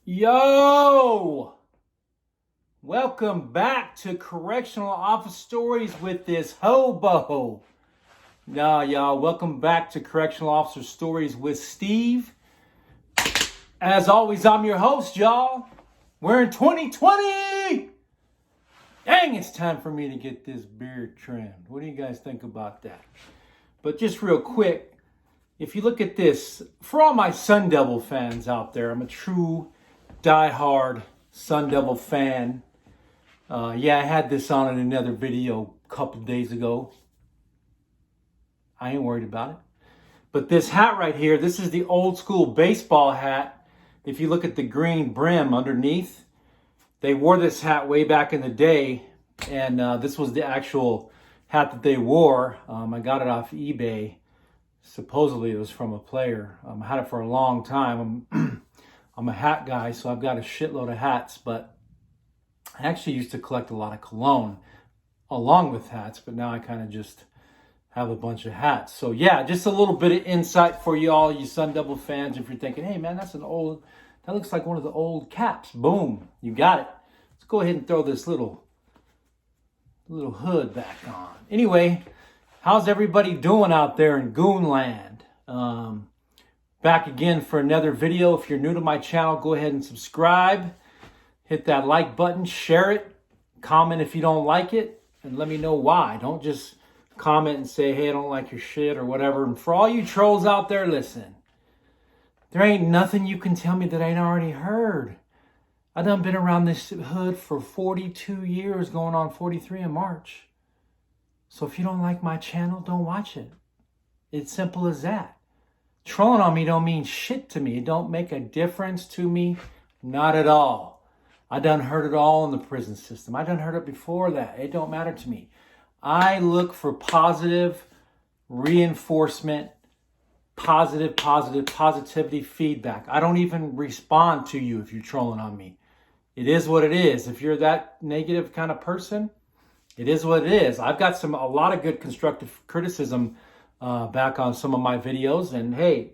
Yo! Welcome back to Correctional Office Stories with this hobo. Nah, y'all, welcome back to Correctional Officer Stories with Steve. As always, I'm your host, y'all. We're in 2020! Dang, it's time for me to get this beard trimmed. What do you guys think about that? But just real quick, if you look at this, for all my Sun Devil fans out there, I'm a true die-hard Sun Devil fan. I had this on in another video a couple days ago. I ain't worried about it. But this hat right here, this is the old school baseball hat. If you look at the green brim underneath, they wore this hat way back in the day. And this was the actual hat that they wore. I got it off eBay. Supposedly it was from a player. I had it for a long time. I'm a hat guy, so I've got a shitload of hats, but I actually used to collect a lot of cologne along with hats, but now I kind of just have a bunch of hats. So yeah, just a little bit of insight for you all, you Sun Devil fans. If you're thinking, hey man, that looks like one of the old caps. Boom, you got it. Let's go ahead and throw this little hood back on. Anyway, how's everybody doing out there in Goonland? Back again for another video. If you're new to my channel, go ahead and subscribe. Hit that like button, share it, comment if you don't like it, and let me know why. Don't just comment and say, hey, I don't like your shit or whatever. And for all you trolls out there, listen. There ain't nothing you can tell me that I ain't already heard. I done been around this hood for 42 years, going on 43 in March. So if you don't like my channel, don't watch it. It's simple as that. Trolling on me don't mean shit to me. It don't make a difference to me. Not at all. I done heard it all in the prison system. I done heard it before that. It don't matter to me. I look for positive reinforcement, positivity feedback. I don't even respond to you if you're trolling on me. It is what it is. If you're that negative kind of person, it is what it is. I've got a lot of good constructive criticism back on some of my videos, and hey,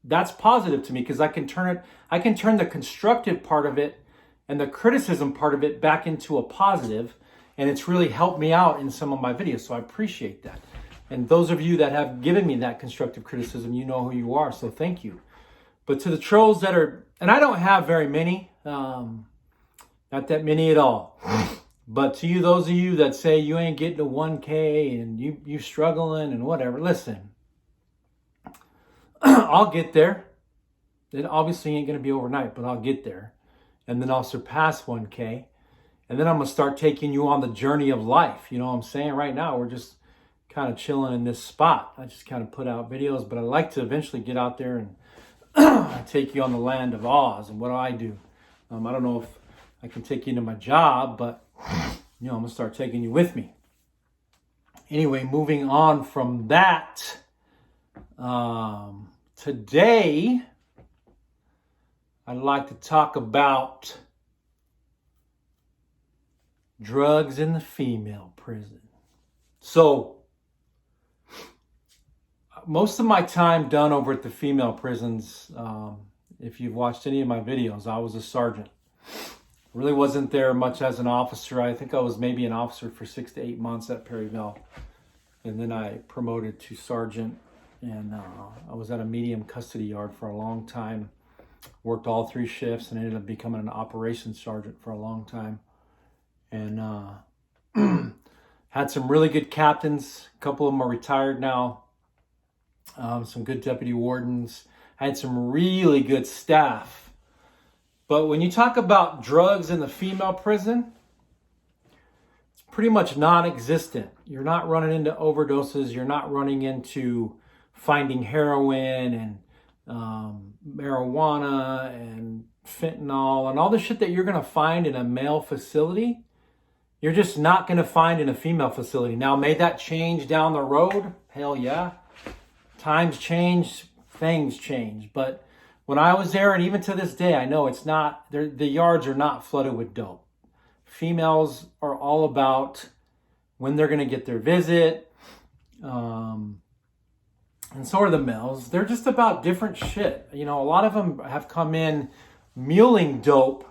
that's positive to me because I can turn the constructive part of it and the criticism part of it back into a positive, and it's really helped me out in some of my videos, so I appreciate that. And those of you that have given me that constructive criticism, you know who you are, so thank you. But to the trolls that are, and I don't have very many, not that many at all. But to you, those of you that say you ain't getting to 1K and you struggling and whatever, listen, I'll get there. It obviously ain't going to be overnight, but I'll get there. And then I'll surpass 1K. And then I'm going to start taking you on the journey of life. You know what I'm saying? Right now, we're just kind of chilling in this spot. I just kind of put out videos, but I'd like to eventually get out there and take you on the land of Oz. And what do I do? I don't know if I can take you into my job, but I'm going to start taking you with me. Anyway, moving on from that, today, I'd like to talk about drugs in the female prison. So, most of my time done over at the female prisons, if you've watched any of my videos, I was a sergeant. Really wasn't there much as an officer. I think I was maybe an officer for 6 to 8 months at Perryville. And then I promoted to sergeant. And I was at a medium custody yard for a long time. Worked all 3 shifts and ended up becoming an operations sergeant for a long time. And had some really good captains. A couple of them are retired now. Some good deputy wardens. Had some really good staff. But when you talk about drugs in the female prison, it's pretty much non-existent. You're not running into overdoses. You're not running into finding heroin and marijuana and fentanyl and all the shit that you're going to find in a male facility. You're just not going to find in a female facility. Now, may that change down the road? Hell yeah. Times change, things change. But when I was there, and even to this day, I know it's not, the yards are not flooded with dope. Females are all about when they're going to get their visit. And so are the males. They're just about different shit. You know, a lot of them have come in muling dope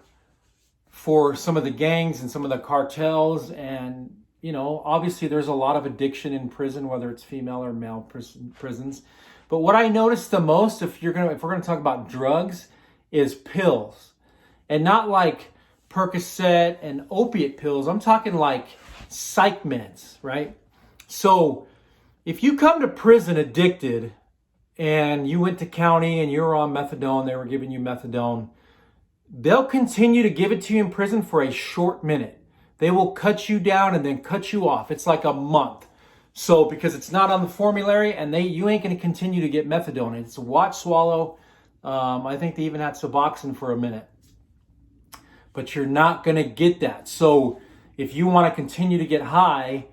for some of the gangs and some of the cartels. And, obviously there's a lot of addiction in prison, whether it's female or male prisons. But what I noticed the most, if we're going to talk about drugs, is pills. And not like Percocet and opiate pills. I'm talking like psych meds, right? So if you come to prison addicted and you went to county and you were on methadone, they were giving you methadone, they'll continue to give it to you in prison for a short minute. They will cut you down and then cut you off. It's like a month. So because it's not on the formulary, and you ain't going to continue to get methadone. It's a watch swallow. I think they even had Suboxone for a minute. But you're not going to get that. So if you want to continue to get high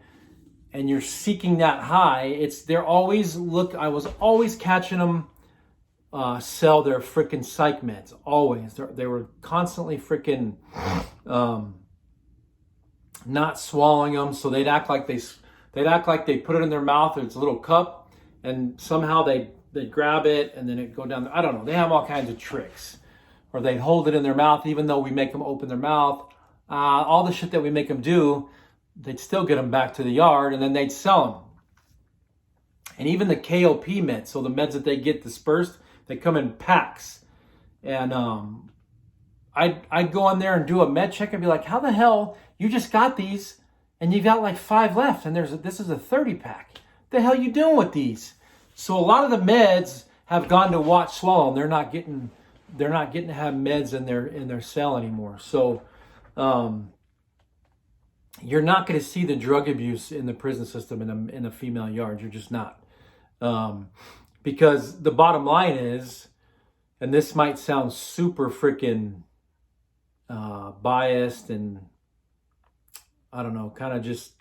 and you're seeking that high, I was always catching them sell their freaking psych meds. Always. They were constantly freaking not swallowing them. So they'd act like they put it in their mouth. It's a little cup, and somehow they grab it and then it go down. I don't know. They have all kinds of tricks. Or they'd hold it in their mouth, even though we make them open their mouth. All the shit that we make them do, they'd still get them back to the yard, and then they'd sell them. And even the KOP meds, so the meds that they get dispersed, they come in packs. And I'd go in there and do a med check and be like, how the hell, you just got these, and you got like 5 left, and this is a 30 pack. The hell you doing with these? So a lot of the meds have gone to watch swallow, and they're not getting to have meds in their cell anymore. So you're not going to see the drug abuse in the prison system in a female yard. You're just not. Because the bottom line is, and this might sound super freaking biased and, I don't know, kind of just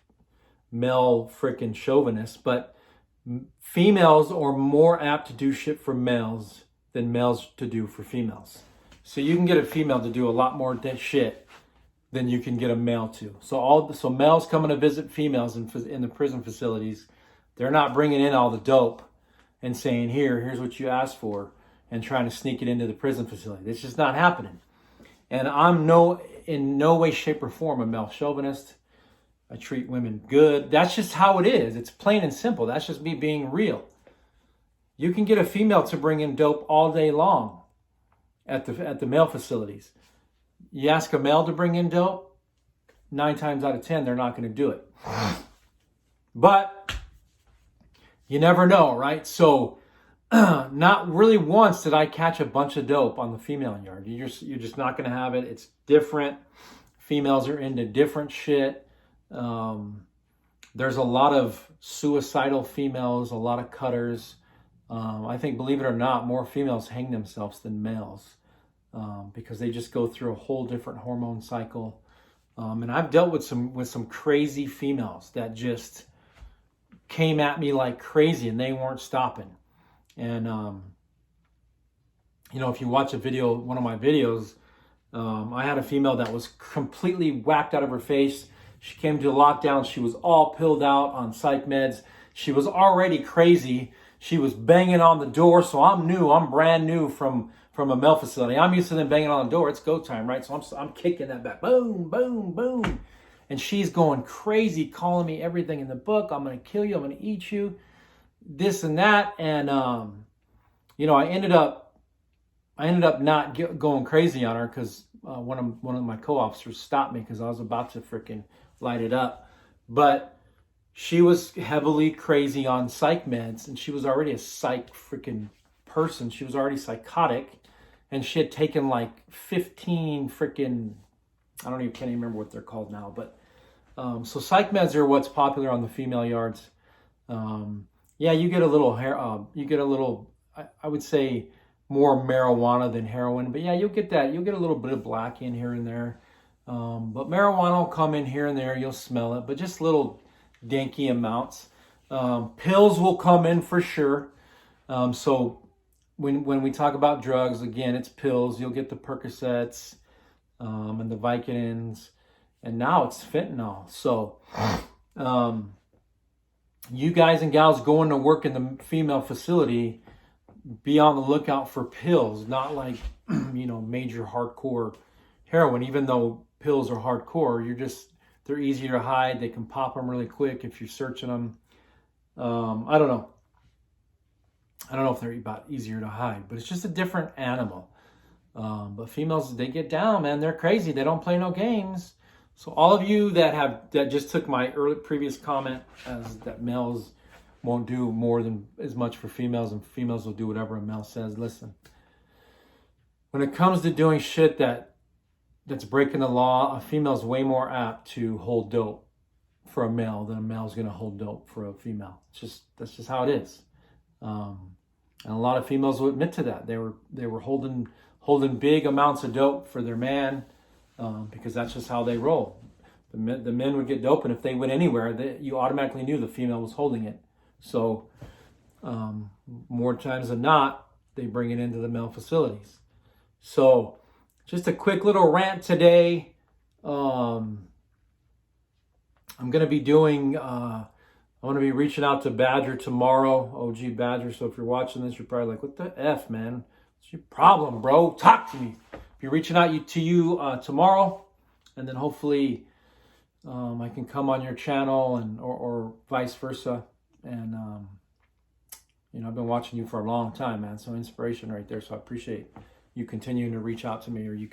male freaking chauvinist, but females are more apt to do shit for males than males to do for females. So you can get a female to do a lot more shit than you can get a male to. So males coming to visit females in the prison facilities, they're not bringing in all the dope and saying, here's what you asked for, and trying to sneak it into the prison facility. It's just not happening. And I'm in no way, shape, or form a male chauvinist. I treat women good. That's just how it is. It's plain and simple. That's just me being real. You can get a female to bring in dope all day long at the male facilities. You ask a male to bring in dope, 9 times out of 10, they're not going to do it. But you never know, right? So not really once did I catch a bunch of dope on the female yard. You're just not going to have it. It's different. Females are into different shit. There's a lot of suicidal females, a lot of cutters. I think, believe it or not, more females hang themselves than males because they just go through a whole different hormone cycle. And I've dealt with some crazy females that just came at me like crazy, and they weren't stopping. And if you watch one of my videos, I had a female that was completely whacked out of her face. She came to lockdown. She was all pilled out on psych meds. She was already crazy. She was banging on the door. So I'm brand new from a male facility. I'm used to them banging on the door. It's go time, right? So I'm kicking that back. Boom, boom, boom. And she's going crazy, calling me everything in the book. I'm going to kill you. I'm going to eat you. This and that. And, I ended up not going crazy on her because one of my co-officers stopped me because I was about to freaking light it up. But she was heavily crazy on psych meds, and she was already a psych freaking person. She was already psychotic, and she had taken like 15 freaking, can't even remember what they're called now. But so psych meds are what's popular on the female yards. You get a little I would say more marijuana than heroin, but yeah, you'll get that. You'll get a little bit of black in here and there. But marijuana will come in here and there. You'll smell it, but just little dinky amounts. Pills will come in for sure. So when we talk about drugs, again, it's pills. You'll get the Percocets and the Vicodins, and now it's fentanyl. So you guys and gals going to work in the female facility, be on the lookout for pills, not like major hardcore heroin. Even though pills are hardcore, they're easier to hide. They can pop them really quick if you're searching them. I don't know if they're about easier to hide, but it's just a different animal. But females, they get down, man. They're crazy. They don't play no games. So all of you that just took my previous comment as that males won't do more than as much for females, and females will do whatever a male says. Listen, when it comes to doing shit that's breaking the law, a female's way more apt to hold dope for a male than a male's going to hold dope for a female. That's just how it is. And a lot of females will admit to that. They were holding big amounts of dope for their man, because that's just how they roll. The men would get dope, and if they went anywhere, you automatically knew the female was holding it. So more times than not, they bring it into the male facilities. So just a quick little rant today. I'm going to be doing, I want to be reaching out to Badger tomorrow, OG Badger. So if you're watching this, you're probably like, what the F, man? What's your problem, bro? Talk to me. Be reaching out to you tomorrow, and then hopefully I can come on your channel or vice versa. And, I've been watching you for a long time, man. So inspiration right there. So I appreciate you continuing to reach out to me, or you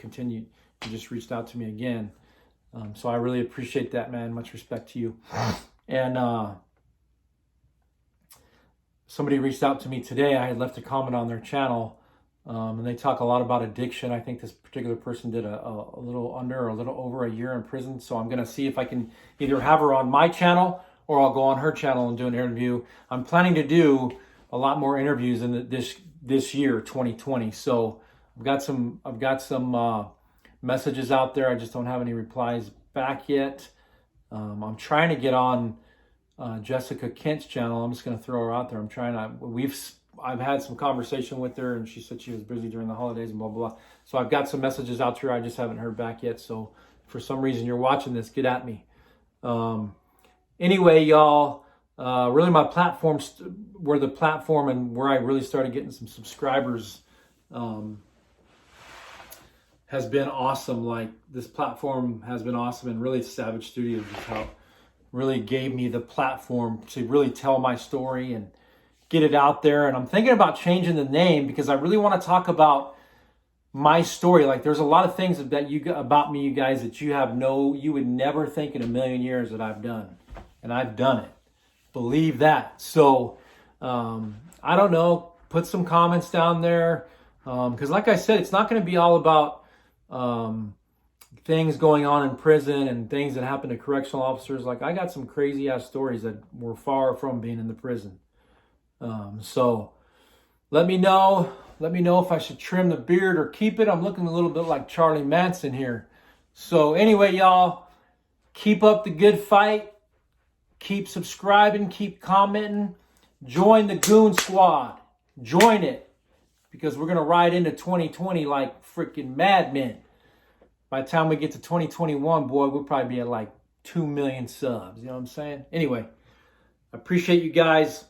just reached out to me again. So I really appreciate that, man. Much respect to you. And somebody reached out to me today. I had left a comment on their channel, and they talk a lot about addiction. I think this particular person did a little under or a little over a year in prison. So I'm going to see if I can either have her on my channel, or I'll go on her channel and do an interview. I'm planning to do a lot more interviews in this year, 2020. So I've got some messages out there. I just don't have any replies back yet. I'm trying to get on Jessica Kent's channel. I'm just going to throw her out there. I've had some conversation with her, and she said she was busy during the holidays and blah, blah, blah. So I've got some messages out to her. I just haven't heard back yet. So for some reason you're watching this, get at me. Anyway, y'all, really my platforms were the platform and where I really started getting some subscribers has been awesome. Like, this platform has been awesome, and really Savage Studios is how really gave me the platform to really tell my story and get it out there. And I'm thinking about changing the name because I really want to talk about my story. Like, there's a lot of things about me, you guys, that you would never think in a million years that I've done. And I've done it. Believe that. So, I don't know. Put some comments down there. Because like I said, it's not going to be all about things going on in prison and things that happen to correctional officers. Like, I got some crazy ass stories that were far from being in the prison. So let me know if I should trim the beard or keep it. I'm looking a little bit like Charlie Manson here. So anyway, y'all, keep up the good fight. Keep subscribing, keep commenting. Join the Goon Squad. Join it. Because we're going to ride into 2020 like freaking madmen. By the time we get to 2021, boy, we'll probably be at like 2 million subs. You know what I'm saying? Anyway, I appreciate you guys.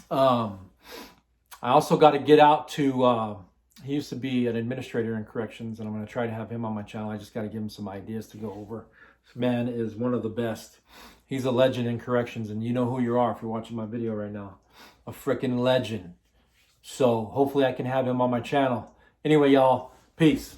I also got to get out to, he used to be an administrator in corrections, and I'm going to try to have him on my channel. I just got to give him some ideas to go over. This man is one of the best. He's a legend in corrections, and you know who you are if you're watching my video right now. A freaking legend. So hopefully I can have him on my channel. Anyway, y'all, peace.